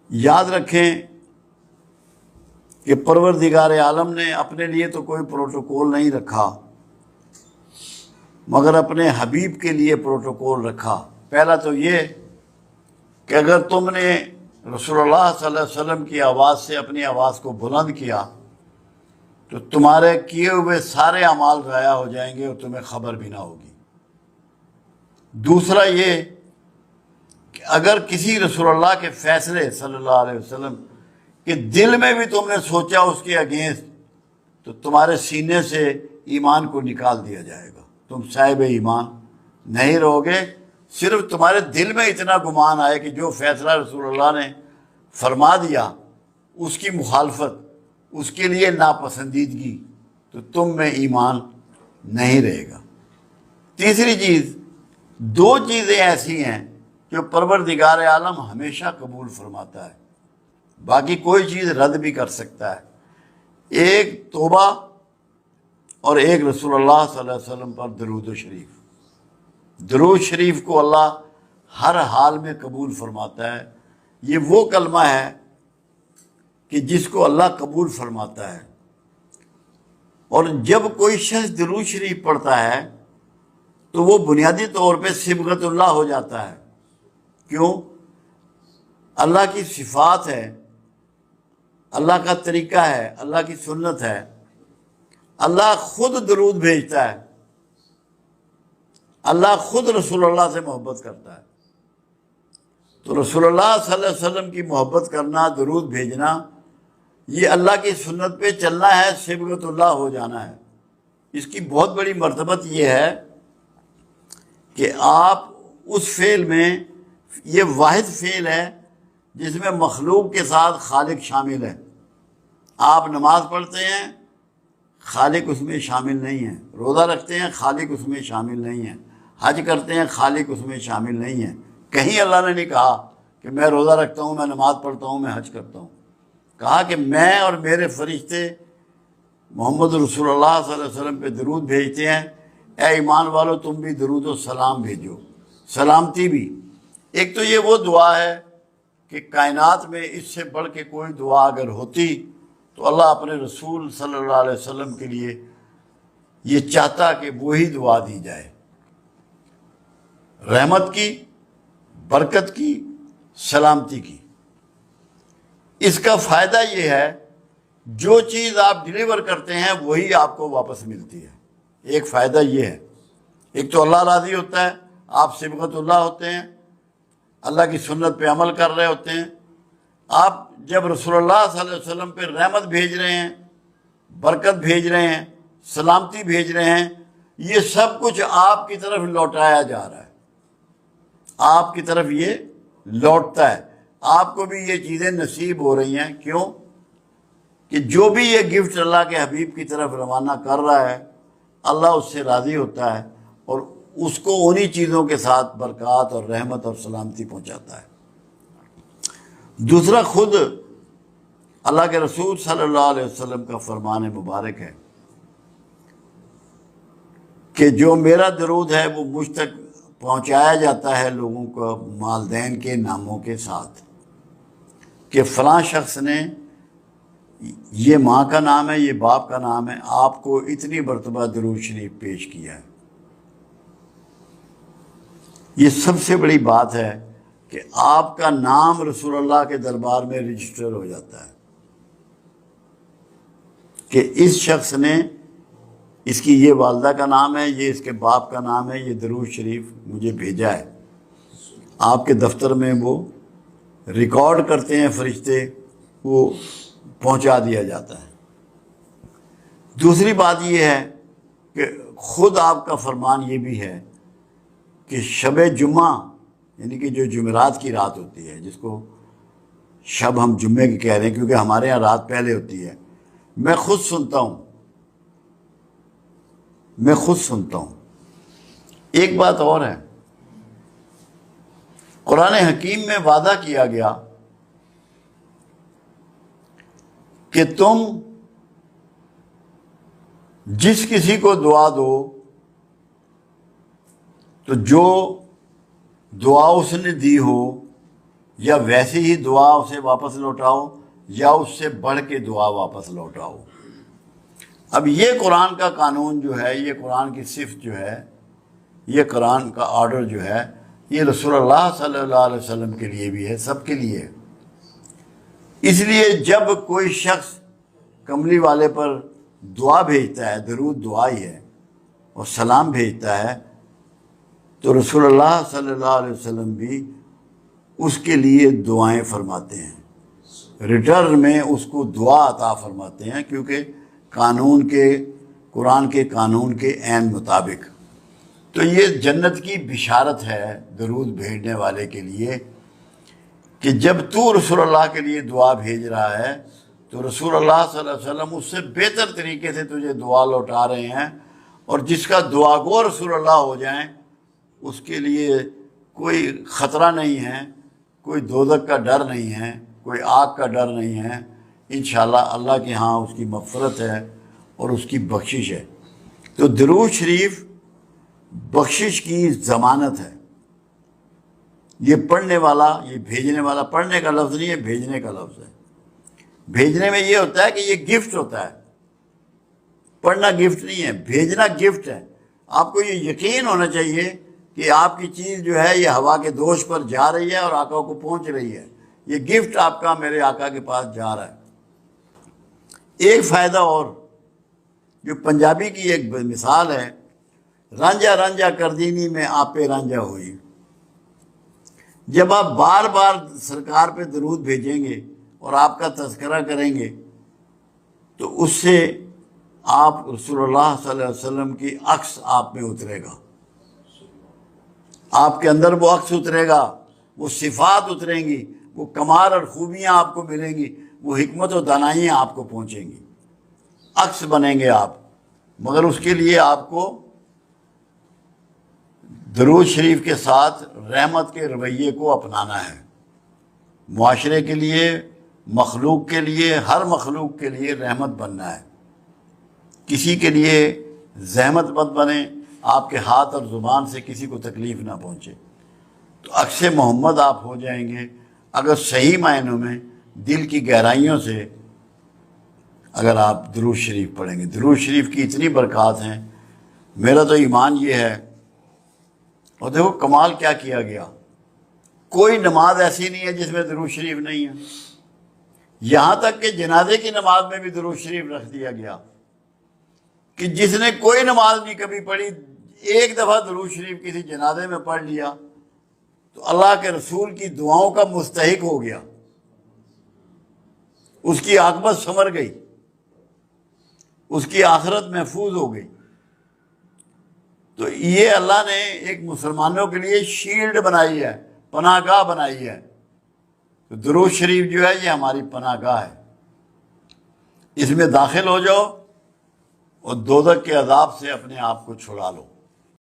یاد رکھیں کہ پروردگار عالم نے اپنے لیے تو کوئی پروٹوکول نہیں رکھا، مگر اپنے حبیب کے لیے پروٹوکول رکھا۔ پہلا تو یہ کہ اگر تم نے رسول اللہ صلی اللہ علیہ وسلم کی آواز سے اپنی آواز کو بلند کیا تو تمہارے کیے ہوئے سارے اعمال ضائع ہو جائیں گے اور تمہیں خبر بھی نہ ہوگی۔ دوسرا یہ کہ اگر کسی رسول اللہ کے فیصلے صلی اللہ علیہ وسلم کہ دل میں بھی تم نے سوچا اس کے اگینسٹ، تو تمہارے سینے سے ایمان کو نکال دیا جائے گا، تم صاحب ایمان نہیں رہو گے۔ صرف تمہارے دل میں اتنا گمان آئے کہ جو فیصلہ رسول اللہ نے فرما دیا اس کی مخالفت، اس کے لیے ناپسندیدگی، تو تم میں ایمان نہیں رہے گا۔ تیسری چیز، دو چیزیں ایسی ہیں جو پروردگار عالم ہمیشہ قبول فرماتا ہے، باقی کوئی چیز رد بھی کر سکتا ہے۔ ایک توبہ اور ایک رسول اللہ صلی اللہ علیہ وسلم پر درود و شریف۔ درود شریف کو اللہ ہر حال میں قبول فرماتا ہے۔ یہ وہ کلمہ ہے کہ جس کو اللہ قبول فرماتا ہے، اور جب کوئی شخص درود شریف پڑھتا ہے تو وہ بنیادی طور پہ صبغت اللہ ہو جاتا ہے۔ کیوں؟ اللہ کی صفات ہے، اللہ کا طریقہ ہے، اللہ کی سنت ہے۔ اللہ خود درود بھیجتا ہے، اللہ خود رسول اللہ سے محبت کرتا ہے۔ تو رسول اللہ صلی اللہ علیہ وسلم کی محبت کرنا، درود بھیجنا، یہ اللہ کی سنت پہ چلنا ہے، صبغت اللہ ہو جانا ہے۔ اس کی بہت بڑی مرتبت یہ ہے کہ آپ اس فعل میں، یہ واحد فعل ہے جس میں مخلوق کے ساتھ خالق شامل ہے۔ آپ نماز پڑھتے ہیں، خالق اس میں شامل نہیں ہے۔ روزہ رکھتے ہیں، خالق اس میں شامل نہیں ہے۔ حج کرتے ہیں، خالق اس میں شامل نہیں ہے۔ کہیں اللہ نے نہیں کہا کہ میں روزہ رکھتا ہوں، میں نماز پڑھتا ہوں، میں حج کرتا ہوں۔ کہا کہ میں اور میرے فرشتے محمد رسول اللہ صلی اللہ علیہ وسلم پہ درود بھیجتے ہیں۔ اے ایمان والو، تم بھی درود و سلام بھیجو، سلامتی بھی۔ ایک تو یہ وہ دعا ہے کہ کائنات میں اس سے بڑھ کے کوئی دعا اگر ہوتی تو اللہ اپنے رسول صلی اللہ علیہ وسلم کے لیے یہ چاہتا کہ وہی دعا دی جائے، رحمت کی، برکت کی، سلامتی کی۔ اس کا فائدہ یہ ہے جو چیز آپ ڈیلیور کرتے ہیں وہی آپ کو واپس ملتی ہے۔ ایک فائدہ یہ ہے، ایک تو اللہ راضی ہوتا ہے، آپ صبغت اللہ ہوتے ہیں، اللہ کی سنت پہ عمل کر رہے ہوتے ہیں۔ آپ جب رسول اللہ صلی اللہ علیہ وسلم پہ رحمت بھیج رہے ہیں، برکت بھیج رہے ہیں، سلامتی بھیج رہے ہیں، یہ سب کچھ آپ کی طرف لوٹایا جا رہا ہے، آپ کی طرف یہ لوٹتا ہے۔ آپ کو بھی یہ چیزیں نصیب ہو رہی ہیں۔ کیوں؟ کہ جو بھی یہ گفٹ اللہ کے حبیب کی طرف روانہ کر رہا ہے، اللہ اس سے راضی ہوتا ہے اور اس کو انہی چیزوں کے ساتھ برکات اور رحمت اور سلامتی پہنچاتا ہے۔ دوسرا، خود اللہ کے رسول صلی اللہ علیہ وسلم کا فرمان مبارک ہے کہ جو میرا درود ہے وہ مجھ تک پہنچایا جاتا ہے لوگوں کو والدین کے ناموں کے ساتھ، کہ فلاں شخص نے، یہ ماں کا نام ہے، یہ باپ کا نام ہے، آپ کو اتنی مرتبہ درود شریف پیش کیا ہے۔ یہ سب سے بڑی بات ہے کہ آپ کا نام رسول اللہ کے دربار میں رجسٹر ہو جاتا ہے کہ اس شخص نے، اس کی یہ والدہ کا نام ہے، یہ اس کے باپ کا نام ہے، یہ درود شریف مجھے بھیجا ہے۔ آپ کے دفتر میں وہ ریکارڈ کرتے ہیں فرشتے، وہ پہنچا دیا جاتا ہے۔ دوسری بات یہ ہے کہ خود آپ کا فرمان یہ بھی ہے کہ شب جمعہ، یعنی کہ جو جمعرات کی رات ہوتی ہے، جس کو شب ہم جمعے کی کہہ رہے ہیں کیونکہ ہمارے ہاں رات پہلے ہوتی ہے، میں خود سنتا ہوں، میں خود سنتا ہوں۔ ایک بات اور ہے، قرآن حکیم میں وعدہ کیا گیا کہ تم جس کسی کو دعا دو تو جو دعا اس نے دی ہو یا ویسے ہی دعا اسے واپس لوٹاؤ یا اس سے بڑھ کے دعا واپس لوٹاؤ۔ اب یہ قرآن کا قانون جو ہے، یہ قرآن کی صفت جو ہے، یہ قرآن کا آرڈر جو ہے، یہ رسول اللہ صلی اللہ علیہ وسلم کے لیے بھی ہے، سب کے لیے ہے۔ اس لیے جب کوئی شخص کملی والے پر دعا بھیجتا ہے، درود دعا ہی ہے، اور سلام بھیجتا ہے، تو رسول اللہ صلی اللہ علیہ وسلم بھی اس کے لیے دعائیں فرماتے ہیں، ریٹرن میں اس کو دعا عطا فرماتے ہیں، کیونکہ قرآن کے قانون کے عین مطابق۔ تو یہ جنت کی بشارت ہے درود بھیجنے والے کے لیے کہ جب تو رسول اللہ کے لیے دعا بھیج رہا ہے تو رسول اللہ صلی اللہ علیہ وسلم اس سے بہتر طریقے سے تجھے دعا لوٹا رہے ہیں، اور جس کا دعا گو رسول اللہ ہو جائیں اس کے لیے کوئی خطرہ نہیں ہے، کوئی دوزخ کا ڈر نہیں ہے، کوئی آگ کا ڈر نہیں ہے۔ انشاءاللہ اللہ کے ہاں اس کی مغفرت ہے اور اس کی بخشش ہے۔ تو درود شریف بخشش کی ضمانت ہے۔ یہ پڑھنے والا، یہ بھیجنے والا، پڑھنے کا لفظ نہیں ہے، بھیجنے کا لفظ ہے۔ بھیجنے میں یہ ہوتا ہے کہ یہ گفٹ ہوتا ہے، پڑھنا گفٹ نہیں ہے، بھیجنا گفٹ ہے۔ آپ کو یہ یقین ہونا چاہیے کہ آپ کی چیز جو ہے یہ ہوا کے دوش پر جا رہی ہے اور آقا کو پہنچ رہی ہے، یہ گفٹ آپ کا میرے آقا کے پاس جا رہا ہے۔ ایک فائدہ اور، جو پنجابی کی ایک مثال ہے، رانجھا رانجھا کردینی میں آپے رانجھا ہوئی۔ جب آپ بار بار سرکار پہ درود بھیجیں گے اور آپ کا تذکرہ کریں گے تو اس سے آپ رسول اللہ صلی اللہ علیہ وسلم کی عکس آپ میں اترے گا، آپ کے اندر وہ عکس اترے گا، وہ صفات اتریں گی، وہ کمال اور خوبیاں آپ کو ملیں گی، وہ حکمت و دانائیاں آپ کو پہنچیں گی، عکس بنیں گے آپ۔ مگر اس کے لیے آپ کو درود شریف کے ساتھ رحمت کے رویے کو اپنانا ہے، معاشرے کے لیے، مخلوق کے لیے، ہر مخلوق کے لیے رحمت بننا ہے۔ کسی کے لیے زحمت مت بنے، آپ کے ہاتھ اور زبان سے کسی کو تکلیف نہ پہنچے، تو عکس محمد آپ ہو جائیں گے اگر صحیح معنوں میں دل کی گہرائیوں سے اگر آپ درود شریف پڑھیں گے۔ درود شریف کی اتنی برکات ہیں، میرا تو ایمان یہ ہے۔ اور دیکھو کمال کیا کیا گیا، کوئی نماز ایسی نہیں ہے جس میں درود شریف نہیں ہے، یہاں تک کہ جنازے کی نماز میں بھی درود شریف رکھ دیا گیا کہ جس نے کوئی نماز نہیں کبھی پڑھی، ایک دفعہ درود شریف کسی جنازے میں پڑھ لیا تو اللہ کے رسول کی دعاؤں کا مستحق ہو گیا، اس کی عاقبت سنور گئی، اس کی آخرت محفوظ ہو گئی۔ تو یہ اللہ نے ایک مسلمانوں کے لیے شیلڈ بنائی ہے، پناہ گاہ بنائی ہے۔ تو درود شریف جو ہے یہ ہماری پناہ گاہ ہے، اس میں داخل ہو جاؤ اور دوزخ کے عذاب سے اپنے آپ کو چھڑا لو۔